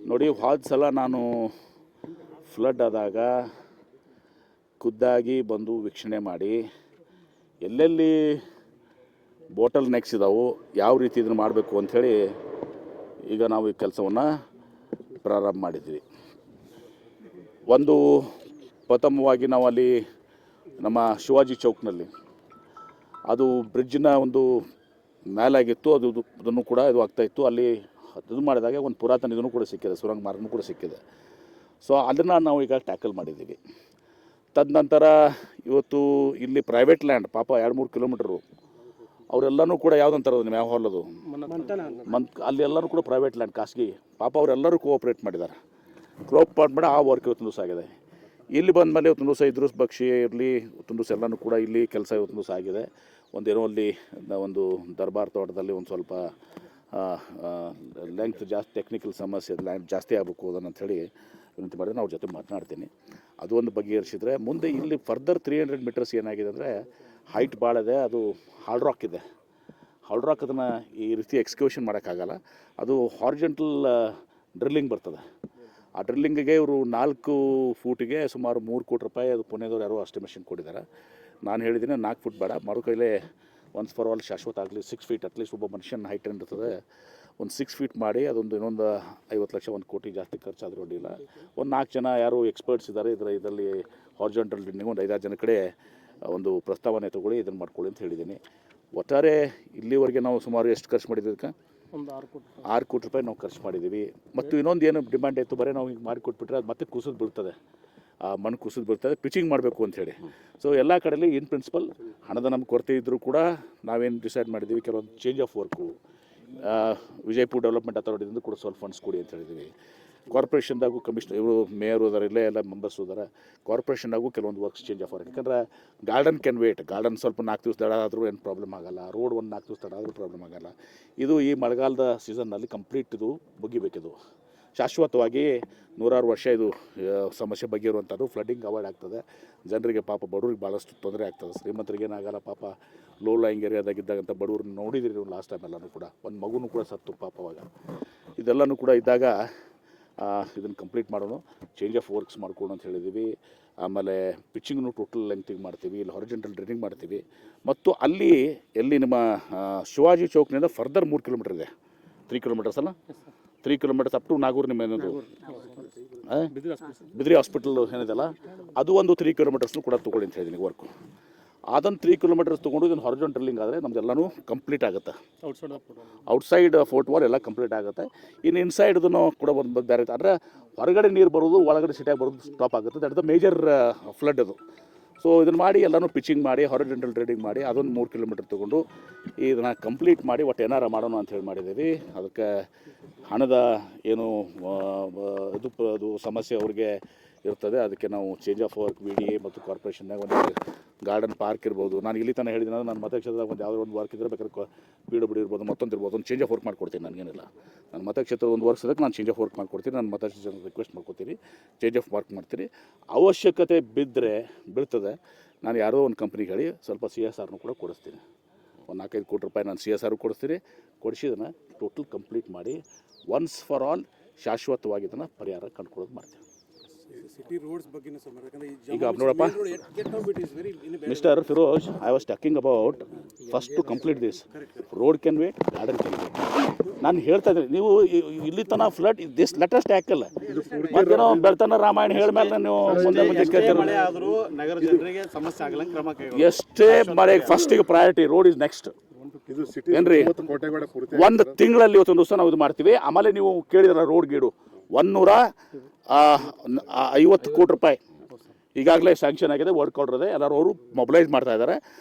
ನೋಡಿ, ಹೋದ ಸಲ ನಾನು ಫ್ಲಡ್ ಆದಾಗ ಖುದ್ದಾಗಿ ಬಂದು ವೀಕ್ಷಣೆ ಮಾಡಿ ಎಲ್ಲೆಲ್ಲಿ ಬಾಟಲ್ ನೆಕ್ಸ್ ಇದಾವೆ, ಯಾವ ರೀತಿ ಇದನ್ನು ಮಾಡಬೇಕು ಅಂಥೇಳಿ ಈಗ ನಾವು ಈ ಕೆಲಸವನ್ನು ಪ್ರಾರಂಭ ಮಾಡಿದ್ವಿ. ಒಂದು ಪ್ರಥಮವಾಗಿ ನಾವು ಅಲ್ಲಿ ನಮ್ಮ ಶಿವಾಜಿ ಚೌಕ್ನಲ್ಲಿ ಅದು ಬ್ರಿಡ್ಜಿನ ಒಂದು ಮೇಲಾಗಿತ್ತು, ಅದನ್ನು ಕೂಡ ಇದು ಆಗ್ತಾಯಿತ್ತು. ಅಲ್ಲಿ ಇದು ಮಾಡಿದಾಗ ಒಂದು ಪುರಾತನ ಇದನ್ನು ಕೂಡ ಸಿಕ್ಕಿದೆ, ಸುರಂಗ ಮಾರ್ಗನೂ ಕೂಡ ಸಿಕ್ಕಿದೆ. ಸೊ ಅದನ್ನು ನಾವು ಈಗ ಟ್ಯಾಕಲ್ ಮಾಡಿದ್ದೀವಿ. ತದನಂತರ ಇವತ್ತು ಇಲ್ಲಿ ಪ್ರೈವೇಟ್ ಲ್ಯಾಂಡ್ ಪಾಪ 2-3 ಕಿಲೋಮೀಟ್ರು ಅವರೆಲ್ಲನೂ ಕೂಡ ಯಾವುದಂತಾರೆ ಯಾವ ಹೊಲದು ಅಲ್ಲಿ ಎಲ್ಲರೂ ಕೂಡ ಪ್ರೈವೇಟ್ ಲ್ಯಾಂಡ್ ಖಾಸಗಿ ಪಾಪ ಅವರೆಲ್ಲರೂ ಕೋಆಪ್ರೇಟ್ ಮಾಡಿದ್ದಾರೆ. ಮಾಡಿ ಆ ವರ್ಕ್ ಇವತ್ತು ದಿವಸ ಆಗಿದೆ. ಇಲ್ಲಿ ಬಂದ ಮೇಲೆ ಇವತ್ತು ದಿವಸ ಇದ್ರೂಸ್ ಬಕ್ಷಿ ಇರಲಿ ಇವತ್ತು ದಿವಸ ಎಲ್ಲನೂ ಕೂಡ ಇಲ್ಲಿ ಕೆಲಸ ಇವತ್ತು ದಿವಸ ಆಗಿದೆ. ಒಂದೇನೋ ಅಲ್ಲಿ ಒಂದು ದರ್ಬಾರ್ ತೋಟದಲ್ಲಿ ಒಂದು ಸ್ವಲ್ಪ ಲೆಂಗ್ತ್ ಜಾಸ್ತಿ ಟೆಕ್ನಿಕಲ್ ಸಮಸ್ಯೆ ಲ್ಯಾಂಡ್ ಜಾಸ್ತಿ ಆಗಬೇಕು ಅದನ್ನು ಅಂಥೇಳಿ ವಿನಂತಿ ಮಾಡಿದ್ರೆ ನಾವು ಜೊತೆ ಮಾತನಾಡ್ತೀನಿ. ಅದು ಒಂದು ಬಗೆಹರಿಸಿದ್ರೆ ಮುಂದೆ ಇಲ್ಲಿ ಫರ್ದರ್ 300 ಮೀಟರ್ಸ್ ಏನಾಗಿದೆ ಅಂದರೆ ಹೈಟ್ ಭಾಳ ಇದೆ. ಅದು ಹಾರ್ಡ್ ರಾಕ್ ಇದೆ. ಹಾರ್ಡ್ ರಾಕ್ ಅದನ್ನು ಈ ರೀತಿ ಎಕ್ಸ್ಕ್ಯೂಷನ್ ಮಾಡೋಕ್ಕಾಗಲ್ಲ. ಅದು ಹಾರ್ಜೆಂಟಲ್ ಡ್ರಿಲ್ಲಿಂಗ್ ಬರ್ತದೆ. ಆ ಡ್ರಿಲ್ಲಿಂಗಿಗೆ ಇವರು 4 ಫೂಟಿಗೆ ಸುಮಾರು 3 ಕೋಟಿ ರೂಪಾಯಿ ಅದು ಪುಣೆದವ್ರು ಯಾರೋ ಎಸ್ಟಿಮೇಷನ್ ಕೊಟ್ಟಿದ್ದಾರೆ. ನಾನು ಹೇಳಿದ್ದೀನಿ 4 ಫುಟ್ ಬೇಡ, ಮರುಕೈಲೇ ಒನ್ಸ್ ಫಾರ್ ಆಲ್ ಶಾಶ್ವತ ಆಗಲಿ 6 ಫೀಟ್ ಅಟ್ಲೀಸ್ಟ್ ಒಬ್ಬ ಮನುಷ್ಯನ ಹೈಟ್ ಏನಿರ್ತದೆ ಒಂದು 6 ಫೀಟ್ ಮಾಡಿ ಅದೊಂದು ಇನ್ನೊಂದು 50 ಲಕ್ಷ 1 ಕೋಟಿ ಜಾಸ್ತಿ ಖರ್ಚಾದರೂ ಅಡ್ಡಿಲ್ಲ. ಒಂದು 4 ಜನ ಯಾರು ಎಕ್ಸ್ಪರ್ಟ್ಸ್ ಇದ್ದಾರೆ ಇದರಲ್ಲಿ ಹಾರ್ಜೆಂಟಲ್ ಡ್ರಿಲ್ಲಿಂಗ್ ಒಂದು 5-6 ಜನ ಕಡೆ ಒಂದು ಪ್ರಸ್ತಾವನೆ ತೊಗೊಳ್ಳಿ, ಇದನ್ನು ಮಾಡ್ಕೊಳ್ಳಿ ಅಂತ ಹೇಳಿದ್ದೀನಿ. ಒಟ್ಟಾರೆ ಇಲ್ಲಿವರೆಗೆ ನಾವು ಸುಮಾರು ಎಷ್ಟು ಖರ್ಚು ಮಾಡಿದ್ದೀವಿ? ಅದಕ್ಕೆ ಒಂದು 6 ಕೋಟಿ ರೂಪಾಯಿ ನಾವು ಖರ್ಚು ಮಾಡಿದ್ದೀವಿ. ಮತ್ತು ಇನ್ನೊಂದು ಏನು ಡಿಮ್ಯಾಂಡ್ ಆಯಿತು, ಬರೀ ನಾವು ಹಿಂಗೆ ಮಾಡಿಕೊಟ್ಬಿಟ್ರೆ ಅದು ಮತ್ತೆ ಕುಸಿದು ಬೀಳ್ತದೆ, ಆ ಮಣ್ಣು ಕುಸಿದು ಬೀಳ್ತದೆ, ಪಿಚಿಂಗ್ ಮಾಡಬೇಕು ಅಂಥೇಳಿ. ಸೊ ಎಲ್ಲ ಕಡೆಯಲ್ಲಿ ಇನ್ ಪ್ರಿನ್ಸಿಪಲ್ ಹಣದ ನಮ್ಗೆ ಕೊರತೆ ಇದ್ದರೂ ಕೂಡ ನಾವೇನು ಡಿಸೈಡ್ ಮಾಡಿದ್ದೀವಿ, ಕೆಲವೊಂದು change of work Vijayapura development ಅಥಾರಿಟಿಯಿಂದ ಕೂಡ ಸ್ವಲ್ಪ ಫಂಡ್ಸ್ ಕೊಡಿ ಅಂತ ಹೇಳಿದ್ದೀವಿ. ಕಾರ್ಪೊರೇಷನ್ದಾಗೂ ಕಮಿಷನರ್ ಇವರು ಮೇಯರ್ ಹೋದಾರೆ, ಇಲ್ಲೇ ಎಲ್ಲ ಮೆಂಬರ್ಸ್ ಹೋದಾರೆ. ಕಾರ್ಪೊರೇಷನ್ದಾಗೂ ಕೆಲವೊಂದು ವರ್ಕ್ಸ್ ಚೇಂಜ್ ಆಫ್ ವರ್ಕ್. ಯಾಕಂದ್ರೆ ಗಾರ್ಡನ್ ಕ್ಯಾನ್ ವೇಟ್. ಗಾರ್ಡನ್ ಸ್ವಲ್ಪ 4 ದಿವಸ ತಡ ಆದರೂ ಏನು ಪ್ರಾಬ್ಲಮ್ ಆಗೋಲ್ಲ. ರೋಡ್ ಒಂದು 4 ದಿವಸ ತಡ ಆದರೂ ಪ್ರಾಬ್ಲಮ್ ಆಗೋಲ್ಲ. ಇದು ಈ ಮಳೆಗಾಲದ ಸೀಸನ್ನಲ್ಲಿ ಕಂಪ್ಲೀಟ್ ಇದು ಮುಗಿಬೇಕಿದು ಶಾಶ್ವತವಾಗಿ 100 ವರ್ಷ ಇದು ಸಮಸ್ಯೆ ಬಗೆಯಿರುವಂಥದ್ದು. ಫ್ಲಡ್ಡಿಂಗ್ ಅವಾಯ್ಡ್ ಆಗ್ತದೆ. ಜನರಿಗೆ ಪಾಪ ಬಡವ್ರಿಗೆ ಭಾಳಷ್ಟು ತೊಂದರೆ ಆಗ್ತದೆ. ಶ್ರೀಮಂತರಿಗೆ ಏನಾಗಲ್ಲ, ಪಾಪ ಲೋ ಲೈಂಗ್ ಏರಿಯಾದಾಗಿದ್ದಾಗಂಥ ಬಡವ್ರನ್ನ ನೋಡಿದಿರಿ ನೀವು ಲಾಸ್ಟ್ ಟೈಮ್ ಎಲ್ಲನೂ ಕೂಡ. ಒಂದು ಮಗುನೂ ಕೂಡ ಸತ್ತು ಪಾಪ ಅವಾಗ. ಇದೆಲ್ಲನೂ ಕೂಡ ಇದ್ದಾಗ ಇದನ್ನು ಕಂಪ್ಲೀಟ್ ಮಾಡೋಣ, ಚೇಂಜ್ ಆಫ್ ವರ್ಕ್ಸ್ ಮಾಡ್ಕೊಂಡು ಅಂತ ಹೇಳಿದ್ದೀವಿ. ಆಮೇಲೆ ಪಿಚ್ಚಿಂಗ್ನು ಟೋಟಲ್ ಲೆಂಗ್ತಿಗೆ ಮಾಡ್ತೀವಿ, ಇಲ್ಲಿ ಹಾರಿಜೆಂಟಲ್ ಡ್ರೈನಿಂಗ್ ಮಾಡ್ತೀವಿ. ಮತ್ತು ಅಲ್ಲಿ ಎಲ್ಲಿ ನಮ್ಮ ಶಿವಾಜಿ ಚೌಕ್ನಿಂದ ಫರ್ದರ್ 3 ಕಿಲೋಮೀಟರ್ ಇದೆ, 3 ಕಿಲೋಮೀಟರ್ಸ್ ಅಲ್ಲ, 3 ಕಿಲೋಮೀಟರ್ಸ್ ಅಪ್ ಟು ನಾಗೂರು. ನಿಮ್ಮ ಏನದು ಬಿದ್ರಿ ಹಾಸ್ಪಿಟಲ್ ಏನಿದೆಲ್ಲ ಅದು ಒಂದು 3 ಕಿಲೋಮೀಟರ್ಸ್ನು ಕೂಡ ತೊಗೊಳ್ಳಿ ಅಂತ ಹೇಳಿದ್ದೀನಿ ವರ್ಕು. ಅದನ್ನು 3 ಕಿಲೋಮೀಟರ್ಸ್ ತೊಗೊಂಡು ಇದನ್ನು ಹಾರಿಜಾಂಟಲ್ ಡ್ರಿಲ್ಲಿಂಗ್ ಆದರೆ ನಮ್ದೆಲ್ಲನೂ ಕಂಪ್ಲೀಟ್ ಆಗುತ್ತೆ. ಔಟ್ಸೈಡ್ ಫೋರ್ಟ್ ವಾಲ್ ಎಲ್ಲ ಕಂಪ್ಲೀಟ್ ಆಗುತ್ತೆ. ಇನ್ನು ಇನ್ಸೈಡ್ ಇದನ್ನು ಕೂಡ ಒಂದು ಬೇರೆ ಅಂದರೆ ಹೊರಗಡೆ ನೀರು ಬರೋದು ಒಳಗಡೆ ಸಿಟಿಯಾಗಿ ಬರೋದು ಸ್ಟಾಪ್ ಆಗುತ್ತೆ. ದಟ್ ದ ಮೇಜರ್ ಫ್ಲಡ್ ಅದು. ಸೊ ಇದನ್ನು ಮಾಡಿ ಎಲ್ಲನೂ ಪಿಚಿಂಗ್ ಮಾಡಿ ಹಾರಿಜಾಂಟಲ್ ಡ್ರಿಲ್ಲಿಂಗ್ ಮಾಡಿ ಅದೊಂದು 3 ಕಿಲೋಮೀಟರ್ ತೊಗೊಂಡು ಇದನ್ನು ಕಂಪ್ಲೀಟ್ ಮಾಡಿ ಒಟ್ಟು ಏನಾರು ಮಾಡೋಣ ಅಂಥೇಳಿ ಮಾಡಿದ್ದೀವಿ. ಅದಕ್ಕೆ ಹಣದ ಏನು ಅದು ಸಮಸ್ಯೆ ಅವ್ರಿಗೆ ಇರ್ತದೆ. ಅದಕ್ಕೆ ನಾವು ಚೇಂಜ್ ಆಫ್ ವರ್ಕ್ VDA ಮತ್ತು ಕಾರ್ಪೊರೇಷನ್ನಾಗ ಒಂದು ಗಾರ್ಡನ್ ಪಾರ್ಕ್ ಇರ್ಬೋದು. ನಾನು ಇಲ್ಲಿ ತನಕ ಹೇಳಿದ್ದೀನಿ, ನನ್ನ ಮತಕ್ಷೇತ್ರದಾಗ ಒಂದು ಯಾವುದೋ ಒಂದು ವರ್ಕ್ ಇದ್ದರೆ ಬೇಕಾದ್ರೆ PWD ಇರ್ಬೋದು, ಮತ್ತೊಂದು ಇರ್ಬೋದು, ಒಂದು ಚೇಂಜ್ ಆಫ್ ವರ್ಕ್ ಮಾಡಿಕೊಡ್ತೀನಿ. ನನಗೇನಿಲ್ಲ, ನನ್ನ ಮತಕ್ಷೇತ್ರದ ಒಂದು ವರ್ಕ್ಸ್ ಅದಕ್ಕೆ ನಾನು ಚೇಂಜ್ ಆಫ್ ವರ್ಕ್ ಮಾಡಿಕೊಡ್ತೀನಿ. ನನ್ನ ಮತಕ್ಷೇತ್ರ ರಿಕ್ವೆಸ್ಟ್ ಮಾಡ್ಕೊತೀನಿ, ಚೇಂಜ್ ಆಫ್ ವರ್ಕ್ ಮಾಡ್ತೀನಿ. ಅವಶ್ಯಕತೆ ಬಿದ್ದರೆ ಬೀಳ್ತದೆ, ನಾನು ಯಾರೋ ಒಂದು ಕಂಪ್ನಿಗೆ ಹೇಳಿ ಸ್ವಲ್ಪ CSRನೂ ಕೂಡ ಕೊಡಿಸ್ತೀನಿ. ಒಂದು 4-5 ಕೋಟಿ ರೂಪಾಯಿ ನಾನು CSR ಕೊಡಿಸ್ತೀನಿ. ಕೊಡಿಸಿದನ್ನು ಟೋಟಲ್ ಕಂಪ್ಲೀಟ್ ಮಾಡಿ ಒನ್ಸ್ ಫಾರ್ ಆಲ್ ಶಾಶ್ವತವಾಗಿ ಇದನ್ನು ಪರಿಹಾರ ಕಂಡುಕೊಳ್ಳೋದು ಮಾಡ್ತೀನಿ. ಈಗ ನೋಡಪ್ಪ Mister Firoz, I was talking about first to complete this. Road can wait, garden can wait. ನಾನು ಹೇಳ್ತಾ ಇದ್ದೀನಿ, ನೀವು ಇಲ್ಲಿ ತನಕ ಫ್ಲಡ್ ದಿಸ್ ಲೆಟೆಸ್ಟ್ ಟ್ಯಾಕಲ್ ಮತ್ತೇನೋ ಬೆಳ್ತನ ರಾಮಾಯಣ ಹೇಳಿದ್ಮೇಲೆ ನೀವು ಮುಂದೆ ಎಷ್ಟೇ ಮಳೆ ಫಸ್ಟಿಗೆ ಪ್ರಯಾರಿಟಿ ರೋಡ್ ಇಸ್ ನೆಕ್ಸ್ಟ್ ಏನ್ರಿ. 1 ತಿಂಗಳಲ್ಲಿ ಇವತ್ತೊಂದು ದಿವಸ ನಾವು ಇದು ಮಾಡ್ತೀವಿ. ಆಮೇಲೆ ನೀವು ಕೇಳಿದ್ರ ರೋಡ್ ಗೀಡು 150 ಕೋಟಿ ರೂಪಾಯಿ ಈಗಾಗಲೇ ಸ್ಯಾಂಕ್ಷನ್ ಆಗಿದೆ, ವರ್ಕ್ ಆರ್ಡರ್ ಇದೆ, ಎಲ್ಲರೂ ಅವರು ಮೊಬಿಲೈಸ್ ಮಾಡ್ತಾ ಇದ್ದಾರೆ.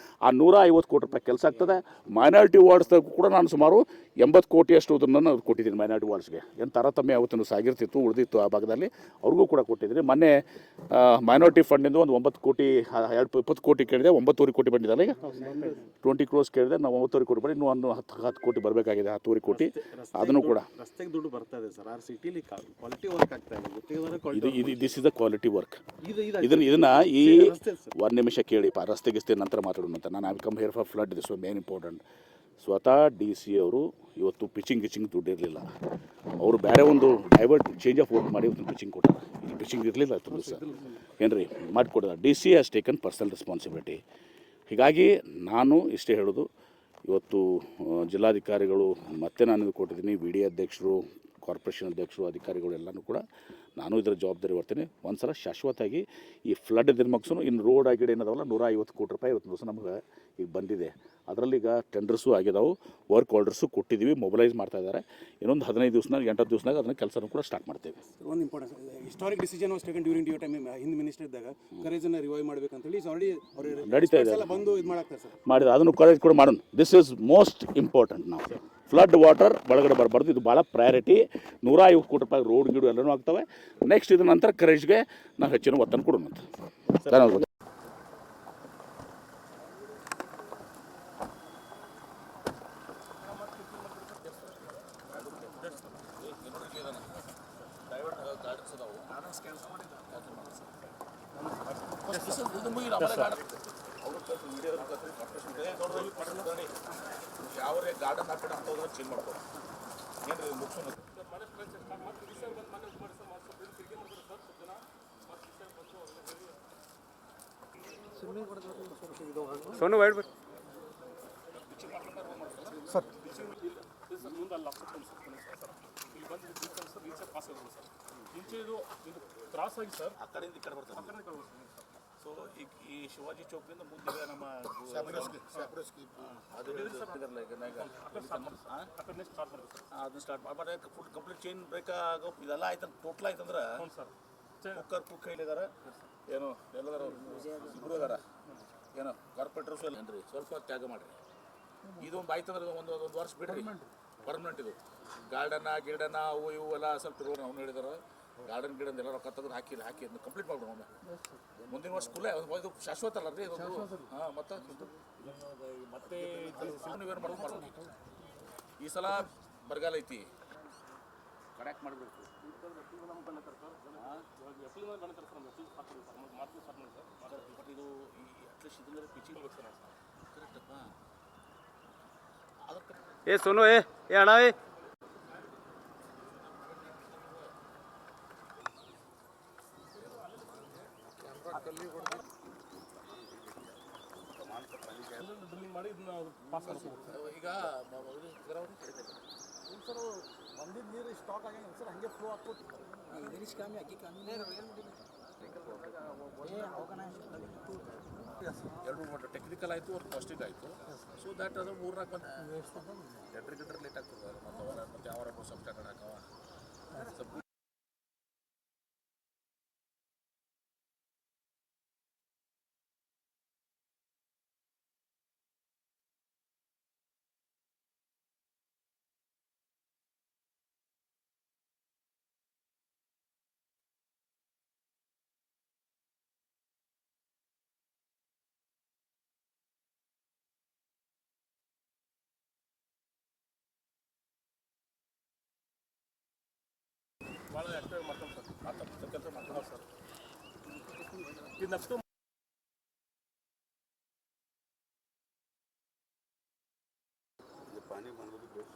ಆ 150 ಕೋಟಿ ರೂಪಾಯಿ ಕೆಲಸ ಆಗ್ತದೆ. ಮೈನಾರಿಟಿ ವಾರ್ಡ್ಸ್ದಾಗೂ ಕೂಡ ನಾನು ಸುಮಾರು 80 ಕೋಟಿಯಷ್ಟು ಇದನ್ನು ಕೊಟ್ಟಿದ್ದೀನಿ ಮೈನಾರಿಟಿ ವಾರ್ಡ್ಸ್ಗೆ. ಏನು ತಾರತಮ್ಯ ಯಾವತ್ತೂ ಸಾಗಿರ್ತಿತ್ತು, ಉಳಿದಿತ್ತು ಆ ಭಾಗದಲ್ಲಿ, ಅವ್ರಿಗೂ ಕೂಡ ಕೊಟ್ಟಿದ್ದೀನಿ. ಮೊನ್ನೆ ಮೈನಾರಿಟಿ ಫಂಡಿಂದ ಒಂದು 9 ಕೋಟಿ 20 ಕೋಟಿ ಕೇಳಿದೆ, 9.5 ಕೋಟಿ ಬಂದಿದ್ದಲ್ಲ. ಈಗ 20 crores ಕೇಳಿದೆ, ನಾವು 9.5 ಕೋಟಿ ಬಂದು ಇನ್ನೂ ಒಂದು 10 ಕೋಟಿ ಬರಬೇಕಾಗಿದೆ, 10 ಕೋಟಿ. ಅದನ್ನು ಕೂಡ ರಸ್ತೆಗೆ ದುಡ್ಡು ಬರ್ತಾ ಇದೆ ಸರ್. ಸಿಟಿಲಿ ಕ್ವಾಲಿಟಿ ವರ್ಕ್ ಆಗ್ತಾ ಇದೆ. This is the quality work. ಇದನ್ನ ಈ 1 ನಿಮಿಷ ಕೇಳಿ, ರಸ್ತೆ ಗಿಸ್ತೆ ನಂತರ ಮಾತಾಡೋಣ ಅಂತ. ನಾನು I come here for flood, this was main important. ಸ್ವತಃ ಡಿ ಸಿ ಅವರು ಇವತ್ತು ಪಿಚಿಂಗ್ ದುಡ್ಡಿರಲಿಲ್ಲ, ಅವರು ಬೇರೆ ಒಂದು ಡೈವರ್ಟ್ ಚೇಂಜ್ ಆಫ್ ವರ್ಕ್ ಮಾಡಿ ಒಂದು ಪಿಚಿಂಗ್ ಕೊಟ್ಟಾರೆ. ಇಲ್ಲಿ ಪಿಚಿಂಗ್ ಇರಲಿಲ್ಲ ತುಂಬ ದಿವಸ ಏನು ರೀ ಮಾಡಿಕೊಡೋದ. D C has taken personal responsibility. ಹೀಗಾಗಿ ನಾನು ಇಷ್ಟೇ ಹೇಳೋದು, ಇವತ್ತು ಜಿಲ್ಲಾಧಿಕಾರಿಗಳು ಮತ್ತೆ ನಾನು ಕೊಟ್ಟಿದ್ದೀನಿ, ವಿ ಡಿ ಅಧ್ಯಕ್ಷರು, ಕಾರ್ಪೊರೇಷನ್ ಅಧ್ಯಕ್ಷರು, ಅಧಿಕಾರಿಗಳು ಎಲ್ಲನೂ ಕೂಡ ನಾನು ಇದರ ಜವಾಬ್ದಾರಿ ಬರ್ತೀನಿ. ಒಂದು ಸಲ ಶಾಶ್ವತವಾಗಿ ಈ ಫ್ಲಡ್ ದಿನಮಕ್ಸು ಇನ್ನು ರೋಡ್ ಆಗಿಡ ಏನದಾವಲ್ಲ 150 ಕೋಟಿ ರೂಪಾಯಿ ಇವತ್ತು ದಿವಸ ನಮ್ಗೆ ಈಗ ಬಂದಿದೆ. ಅದರಲ್ಲಿ ಈಗ ಟೆಂಡರ್ಸು ಆಗಿದಾವೆ, ವರ್ಕ್ ಆರ್ಡರ್ಸು ಕೊಟ್ಟಿದ್ದೀವಿ, ಮೊಬಲೈಸ್ ಮಾಡ್ತಾ ಇದ್ದಾರೆ. ಇನ್ನೊಂದು 15 ದಿವಸನಾಗ 8 ದಿವಸನಾಗ ಅದನ್ನ ಕೆಲಸನೂ ಕೂಡ ಸ್ಟಾರ್ಟ್ ಮಾಡ್ತೇವೆ. ಒಂದು important historic decision was taken during your time Hind minister ಇದ್ದಾಗ ಕರೇಜನ್ನು ರಿವೈವ್ ಮಾಡಬೇಕಂತೇಳಿ ಆಲ್ರೆಡಿ ಅವರು ನಡೀತಾ ಇದೆ, ಬಂದು ಇದು ಮಾಡಾಕ್ತಾರೆ ಸರ್. ಮಾಡಿದ್ರೆ ಅದನ್ನು ಕರೇಜ್ ಕೂಡ ಮಾಡೋಣ. This is most important. ನಾವು ಫ್ಲಡ್ ವಾಟರ್ ಒಳಗಡೆ ಬರಬಾರ್ದು, ಇದು ಭಾಳ ಪ್ರಯಾರಿಟಿ. 150 ಕೋಟಿ ರೂಪಾಯಿ ರೋಡ್ ಗಿಡು ಎಲ್ಲನೂ ಆಗ್ತವೆ. ನೆಕ್ಸ್ಟ್ ಇದ್ರ ನಂತರ ಕರೇಜ್ಗೆ ನಾವು ಹೆಚ್ಚಿನ ಒತ್ತನ್ನು ಕೊಡೋಣ ಅಂತ. ಧನ್ಯವಾದ. ಯಾವ ಗಾರ್ಡನ್ ಹಾಕಿ ಅಂತ ಚೇಂಜ್ ಮಾಡ್ತಾರೆ ಏನ್ರಿ ಮುಗಿಸೋಣ. ಸೋನು ವೈಡ್ ಸರ್ ಕ್ರಾಸ್ ಆಗಿ ಸರ್ ಆ ಕಡೆಯಿಂದ ಈ ಕಡೆ ಬರ್ತಾರೆ. ಸೊ ಈಗ ಈ ಶಿವಾಜಿ ಚೌಕ್ನಿಂದ ಮುಂದೆ ನಮ್ಮ ಅದನ್ನ ಸ್ಟಾರ್ಟ್ ಮಾಡಿ ಫುಲ್ ಕಂಪ್ಲೀಟ್ ಚೈನ್ ಬ್ರೇಕ್ ಆಗೋ ಇದೆಲ್ಲ ಆಯ್ತು. ಟೋಟಲ್ ಆಯ್ತಂದ್ರೆ ಕುಕ್ ಹೇಳಿದಾರೆ ಏನು ಎಲ್ಲದಾರ ಇಬ್ಬರು ಅದಾರ ಏನೋ ಕಾರ್ಪೊರೇಟರ್ಸು ಎಲ್ಲ ಏನ್ರಿ ಸ್ವಲ್ಪ ತ್ಯಾಗ ಮಾಡಿರಿ. ಇದೊಂದು ಆಯ್ತಂದ್ರೆ ಒಂದು ವರ್ಷ ಬಿಡ್ರಿ, ಪರ್ಮನೆಂಟ್ ಇದು. ಗಿರ್ಡನ ಅವು ಇವು ಎಲ್ಲ ಸ್ವಲ್ಪ ಅವ್ನು ಹೇಳಿದಾರೆ. ಗಾರ್ಡನ್ ಗಿಡನ್ ಎಲ್ಲ ರೊಕ್ಕ ತೆಗೆದು ಹಾಕಿ ಅದನ್ನ ಕಂಪ್ಲೀಟ್ ಮಾಡ್ಬಿಡೋಣ. ಮುಂದಿನ ವರ್ಷ ಸ್ಕೂಲೇ ಇದು ಶಾಶ್ವತ ಅಲ್ಲ ರೀ ಇದು. ಹಾಂ ಮತ್ತೆ ನೀವೇನು ಮಾಡ್ಬೇಕು. ಈ ಸಲ ಬರಗಾಲ ಐತಿ, ಕರೆಕ್ಟ್ ಮಾಡಬೇಕು. ಬಟ್ ಇದು ಅಟ್ಲೀಸ್ಟ್ ಇದನ್ನ ಪಿಚಿಂಗ್ ಕರೆಕ್ಟಪ್ಪ. ಅದಕ್ಕೆ ಏ ಸೋನು ಏ ಅಣ್ಣ ಏ ಮಾಡಿ ಇದನ್ನ ಪಾಸ್ ಈಗ ಸರ್ ಬಂದಿದ್ದ ನೀರು ಸ್ಟಾಕ್ ಆಗ್ಯಾನ ಸರ್, ಹಂಗೆ ಫ್ಲೋ ಆಗ್ಬೋದು. ಎರಡು ಟೆಕ್ನಿಕಲ್ ಆಯಿತು, ಒಂದು ಕಾಸ್ಟಿಂಗ್ ಆಯಿತು. ಸೊ ದ್ಯಾಟ್ ಅದು 3-4 ಮಂದಿ ಲೆಟ್ರ್ ಲೇಟ್ ಆಗ್ತದೆ. ಮತ್ತು ಅವರ ಸಬ್ ಸ್ಟ್ಯಾಂಡರ್ಡ್ ಹಾಕವ ಸ್ವಲ್ಪ ಭಾಳ ಆ್ಯಕ್ಟಿವ್ ಮಾಡ್ತಾರೆ ಸರ್. ಆ ತಪ್ಪು ಕೆಲಸ ಮಾಡ್ತಾರೆ ಸರ್. ಇದು ನೆಕ್ಸ್ಟು पानी बनने की कोशिश